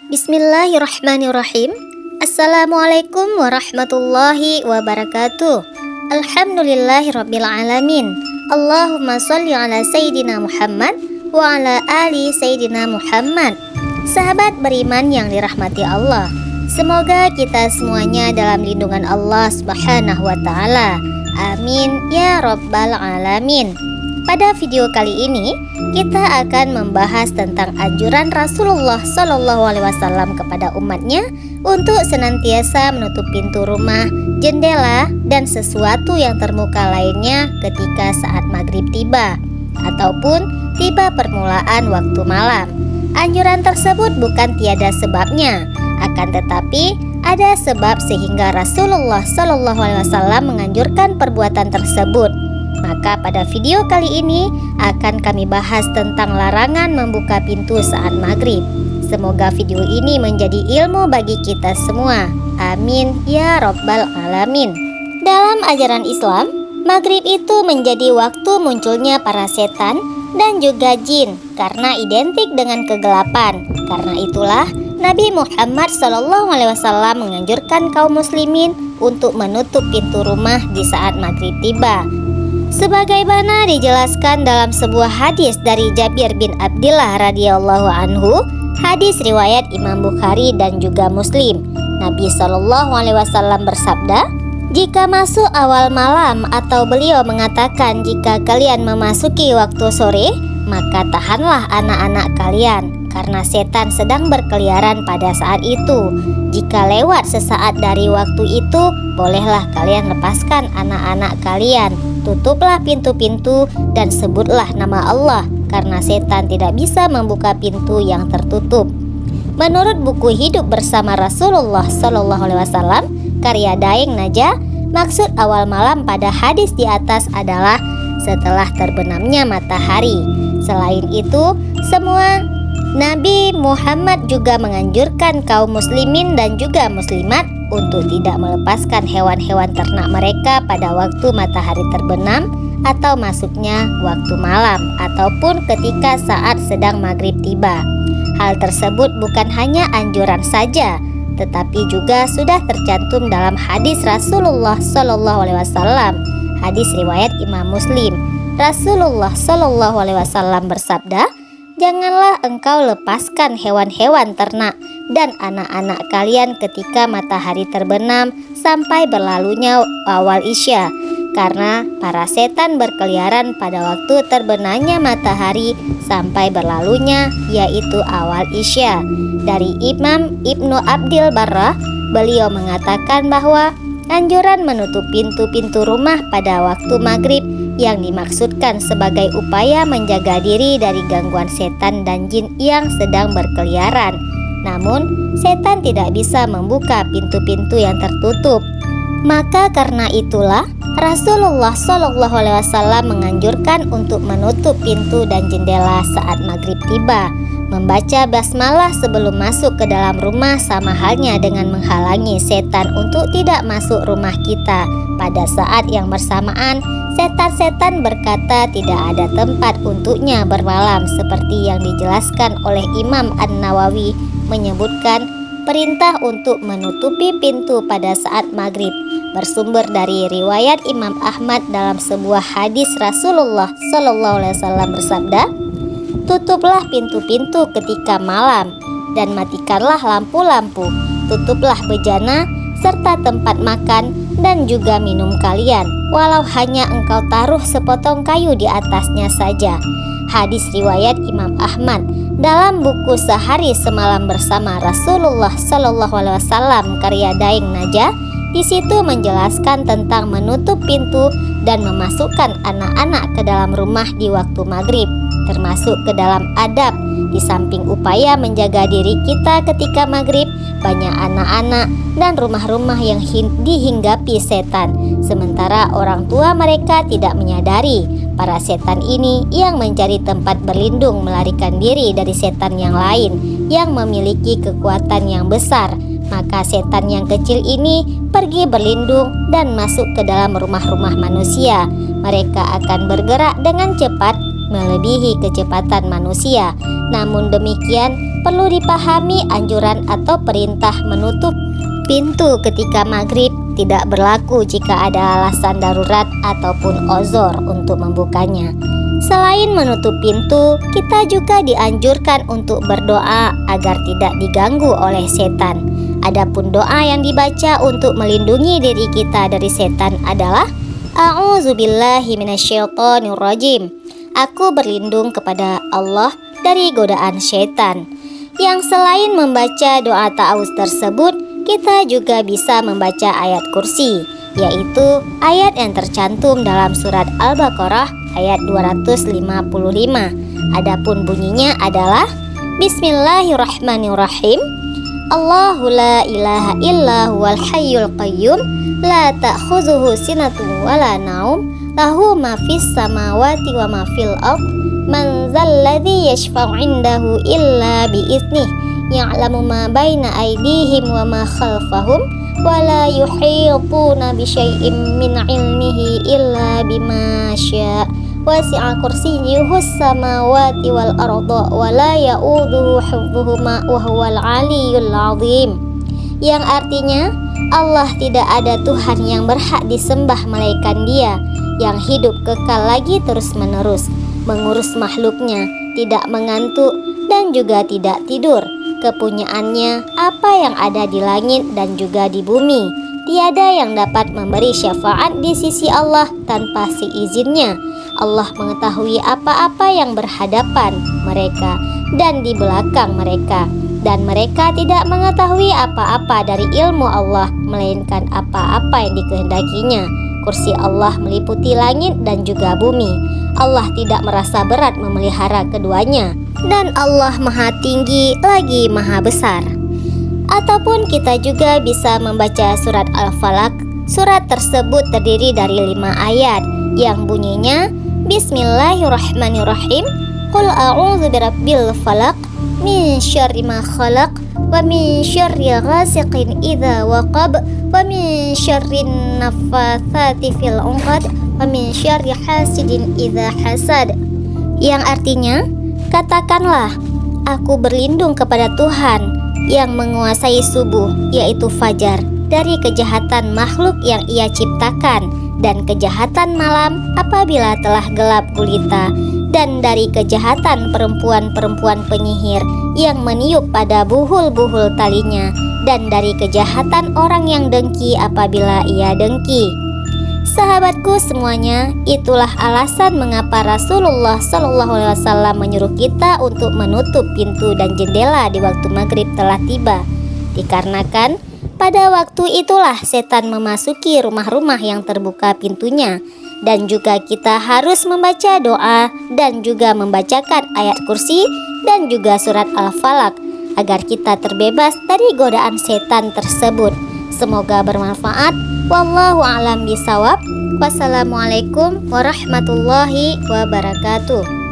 Bismillahirrahmanirrahim. Assalamualaikum warahmatullahi wabarakatuh. Alhamdulillahirrabbilalamin. Allahumma sholli ala Sayyidina Muhammad wa ala ali Sayyidina Muhammad. Sahabat beriman yang dirahmati Allah, semoga kita semuanya dalam lindungan Allah Subhanahu wa ta'ala. Amin ya rabbal alamin. Pada video kali ini kita akan membahas tentang anjuran Rasulullah SAW kepada umatnya untuk senantiasa menutup pintu rumah, jendela, dan sesuatu yang terbuka lainnya ketika saat maghrib tiba ataupun tiba permulaan waktu malam. Anjuran tersebut bukan tiada sebabnya, akan tetapi ada sebab sehingga Rasulullah SAW menganjurkan perbuatan tersebut. Maka pada video kali ini akan kami bahas tentang larangan membuka pintu saat maghrib. Semoga video ini menjadi ilmu bagi kita semua. Amin ya rabbal alamin. Dalam ajaran Islam, maghrib itu menjadi waktu munculnya para setan dan juga jin karena identik dengan kegelapan. Karena itulah Nabi Muhammad SAW menganjurkan kaum muslimin untuk menutup pintu rumah di saat maghrib tiba. Sebagaimana dijelaskan dalam sebuah hadis dari Jabir bin Abdillah radhiyallahu anhu, hadis riwayat Imam Bukhari dan juga Muslim. Nabi SAW bersabda, "Jika masuk awal malam," atau beliau mengatakan, "Jika kalian memasuki waktu sore, maka tahanlah anak-anak kalian, karena setan sedang berkeliaran pada saat itu. Jika lewat sesaat dari waktu itu, bolehlah kalian lepaskan anak-anak kalian. Tutuplah pintu-pintu dan sebutlah nama Allah, karena setan tidak bisa membuka pintu yang tertutup." Menurut buku Hidup Bersama Rasulullah SAW, karya Daeng Najah, maksud awal malam pada hadis di atas adalah setelah terbenamnya matahari. Selain itu, semua Nabi Muhammad juga menganjurkan kaum muslimin dan juga muslimat untuk tidak melepaskan hewan-hewan ternak mereka pada waktu matahari terbenam atau masuknya waktu malam ataupun ketika saat sedang maghrib tiba. Hal tersebut bukan hanya anjuran saja, tetapi juga sudah tercantum dalam hadis Rasulullah SAW. Hadis riwayat Imam Muslim. Rasulullah SAW bersabda, "Janganlah engkau lepaskan hewan-hewan ternak dan anak-anak kalian ketika matahari terbenam sampai berlalunya awal isya, karena para setan berkeliaran pada waktu terbenamnya matahari sampai berlalunya, yaitu awal isya." Dari Imam Ibnu Abdil Barrah, beliau mengatakan bahwa anjuran menutup pintu-pintu rumah pada waktu maghrib yang dimaksudkan sebagai upaya menjaga diri dari gangguan setan dan jin yang sedang berkeliaran. Namun, setan tidak bisa membuka pintu-pintu yang tertutup. Maka karena itulah Rasulullah SAW menganjurkan untuk menutup pintu dan jendela saat maghrib tiba. Membaca basmalah sebelum masuk ke dalam rumah sama halnya dengan menghalangi setan untuk tidak masuk rumah kita. Pada saat yang bersamaan, setan-setan berkata tidak ada tempat untuknya bermalam, seperti yang dijelaskan oleh Imam An-Nawawi menyebutkan perintah untuk menutupi pintu pada saat maghrib bersumber dari riwayat Imam Ahmad dalam sebuah hadis Rasulullah SAW bersabda, "Tutuplah pintu-pintu ketika malam dan matikanlah lampu-lampu. Tutuplah bejana serta tempat makan dan juga minum kalian, walau hanya engkau taruh sepotong kayu di atasnya saja." Hadis riwayat Imam Ahmad dalam buku Sehari Semalam Bersama Rasulullah SAW karya Daeng Najah. Di situ menjelaskan tentang menutup pintu dan memasukkan anak-anak ke dalam rumah di waktu maghrib, termasuk ke dalam adab. Di samping upaya menjaga diri kita ketika maghrib, banyak anak-anak dan rumah-rumah yang dihinggapi setan, sementara orang tua mereka tidak menyadari para setan ini yang mencari tempat berlindung melarikan diri dari setan yang lain yang memiliki kekuatan yang besar. Maka setan yang kecil ini pergi berlindung dan masuk ke dalam rumah-rumah manusia. Mereka akan bergerak dengan cepat melebihi kecepatan manusia. Namun demikian, perlu dipahami anjuran atau perintah menutup pintu ketika maghrib tidak berlaku jika ada alasan darurat ataupun uzur untuk membukanya. Selain menutup pintu, kita juga dianjurkan untuk berdoa agar tidak diganggu oleh setan. Adapun doa yang dibaca untuk melindungi diri kita dari setan adalah A'udzubillahi minasyaitonirrajim. Aku berlindung kepada Allah dari godaan setan. Yang selain membaca doa ta'awuz tersebut, kita juga bisa membaca ayat kursi, yaitu ayat yang tercantum dalam surat Al-Baqarah ayat 255. Adapun bunyinya adalah Bismillahirrahmanirrahim. Allahu la ilaha illa huwal hayyul qayyum la ta'khuzuhu sinatun wala naum lahu ma fis samawati wa ma fil ard man dzalladzi yashfa'u 'indahu illa biiznih ya'lamu ma baina aydihim wa ma khalfahum wa la yuhituna bi syai'in min 'ilmihi illa bima syaa wasi'a kursiyyuhus samawati wal arda wa la ya'uduhu hifdhuhuma wa huwal 'aliyyul 'azim. Yang artinya, Allah tidak ada Tuhan yang berhak disembah melainkan Dia yang hidup kekal lagi terus-menerus, mengurus makhluknya, tidak mengantuk dan juga tidak tidur. Kepunyaannya apa yang ada di langit dan juga di bumi. Tiada yang dapat memberi syafaat di sisi Allah tanpa seizinnya. Allah mengetahui apa-apa yang berhadapan mereka dan di belakang mereka, dan mereka tidak mengetahui apa-apa dari ilmu Allah melainkan apa-apa yang dikehendakinya. Kursi Allah meliputi langit dan juga bumi. Allah tidak merasa berat memelihara keduanya, dan Allah Maha Tinggi lagi Maha Besar. Ataupun kita juga bisa membaca surat Al-Falaq. Surat tersebut terdiri dari 5 ayat yang bunyinya Bismillahirrahmanirrahim. Qul a'udzu birabbil falaq min syarri ma khalaq wa min syarri ghasiqin idza waqab wa min syarri naffatsati fil 'uqad wa min syarri hasidin idza hasad. Yang artinya, katakanlah, aku berlindung kepada Tuhan yang menguasai subuh, yaitu fajar, dari kejahatan makhluk yang Ia ciptakan, dan kejahatan malam apabila telah gelap gulita, dan dari kejahatan perempuan-perempuan penyihir yang meniup pada buhul-buhul talinya, dan dari kejahatan orang yang dengki apabila ia dengki. Sahabatku semuanya, itulah alasan mengapa Rasulullah SAW menyuruh kita untuk menutup pintu dan jendela di waktu maghrib telah tiba. Dikarenakan pada waktu itulah setan memasuki rumah-rumah yang terbuka pintunya, dan juga kita harus membaca doa dan juga membacakan ayat kursi dan juga surat Al-Falaq agar kita terbebas dari godaan setan tersebut. Semoga bermanfaat. Wallahu a'lam bishawab. Wassalamualaikum warahmatullahi wabarakatuh.